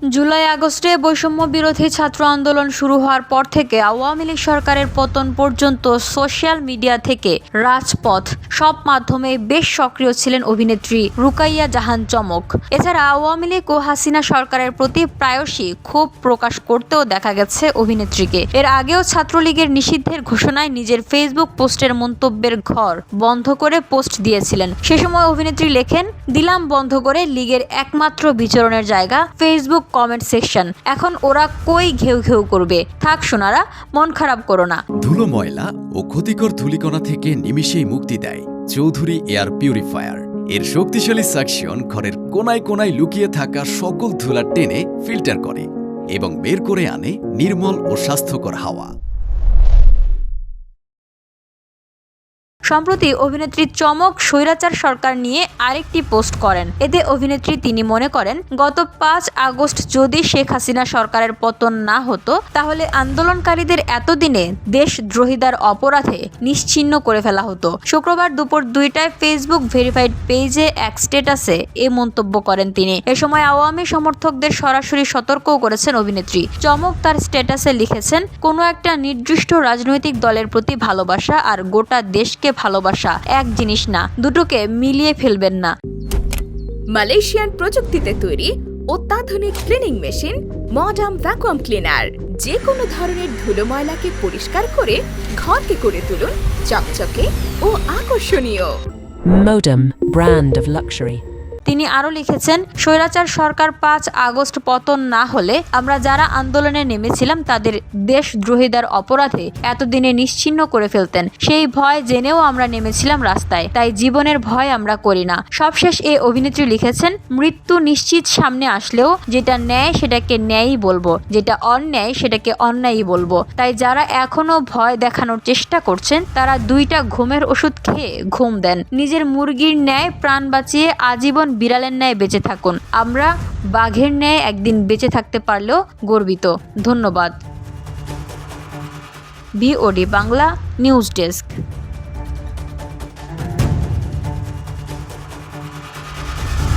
জুলাই আগস্টে বৈষম্য বিরোধী ছাত্র আন্দোলন শুরু হওয়ার পর থেকে আওয়ামী লীগ সরকারের পতন পর্যন্ত সোশ্যাল মিডিয়া থেকে রাজপথ সব মাধ্যমে বেশ সক্রিয় ছিলেন অভিনেত্রী রুকাইয়া জাহান চমক। এছাড়া আওয়ামী লীগ ও হাসিনা সরকারের প্রতি প্রায়শই ক্ষোভ প্রকাশ করতেও দেখা গেছে অভিনেত্রীকে। এর আগেও ছাত্রলীগের নিষিদ্ধের ঘোষণায় নিজের ফেসবুক পোস্টের মন্তব্যের ঘর বন্ধ করে পোস্ট দিয়েছিলেন। সে সময় অভিনেত্রী লেখেন, দিলাম বন্ধ করে লীগের একমাত্র বিচরণের জায়গা ফেসবুক কমেন্ট সেকশন। এখন ওরা কই ঘেউ ঘেউ করবে, থাক সোনারা, মন খারাপ করো না। ধুলো ময়লা ও ক্ষতিকর ধূলিকণা থেকে নিমিষেই মুক্তি দেয় চৌধুরী এয়ার পিউরিফায়ার। এর শক্তিশালী সাকশন ঘরের কোনায় কোনায় লুকিয়ে থাকা সকল ধুলা টেনে ফিল্টার করে এবং বের করে আনে নির্মল ও স্বাস্থ্যকর হাওয়া। সম্প্রতি অভিনেত্রী চমক স্বৈরাচার সরকার নিয়ে আরেকটি পোস্ট করেন। এতে অভিনেত্রী তিনি মনে করেন, গত 5 আগস্ট যদি শেখ হাসিনা সরকারের পতন না হতো তাহলে আন্দোলনকারীদের এতদিনে দেশদ্রোহিতার অপরাধে নিশ্চিহ্ন করে ফেলা হতো। শুক্রবার দুপুর 2টায় ফেসবুক ভেরিফাইড পেজে এক স্ট্যাটাসে এ মন্তব্য করেন তিনি। এ সময় আওয়ামী সমর্থকদের সরাসরি সতর্কও করেছেন অভিনেত্রী। চমক তার স্ট্যাটাসে লিখেছেন, কোনো একটা নির্দিষ্ট রাজনৈতিক দলের প্রতি ভালোবাসা আর গোটা দেশকে ভালোবাসা এক জিনিস না, দুটোকে মিলিয়ে ফেলবেন না। মালয়েশিয়ান প্রযুক্তিতে তৈরি অত্যাধুনিক cleaning machine modern vacuum cleaner যে কোনো ধরনের ধুলো ময়লাকে পরিষ্কার করে ঘরকে করে তুলুন চকচকে ও আকর্ষণীয়। Modem, brand of luxury. তিনি আরও লিখেছেন, স্বৈরাচার সরকার 5 আগস্ট পতন না হলে আমরা যারা আন্দোলনে নেমেছিলাম তাদের দেশদ্রোহিতার অপরাধে এতদিনে নিশ্চিহ্ন করে ফেলতেন। সেই ভয় জেনেও আমরা নেমেছিলাম রাস্তায়, তাই জীবনের ভয় আমরা করি না। সবশেষ এই অভিনেত্রী লিখেছেন, মৃত্যু নিশ্চিত সামনে আসলেও যেটা ন্যায় সেটাকে ন্যায়ই বলবো, যেটা অন্যায় সেটাকে অন্যায়ই বলবো। তাই যারা এখনো ভয় দেখানোর চেষ্টা করছেন তারা 2টা ঘুমের ওষুধ খেয়ে ঘুম দেন। নিজের মুরগির ন্যায় প্রাণ বাঁচিয়ে আজীবন বিড়ালের ন্যায় বেঁচে থাকুন। আমরা বাঘের ন্যায় একদিন বেঁচে থাকতে পারলেও গর্বিত। ধন্যবাদ। VOD Bangla news desk.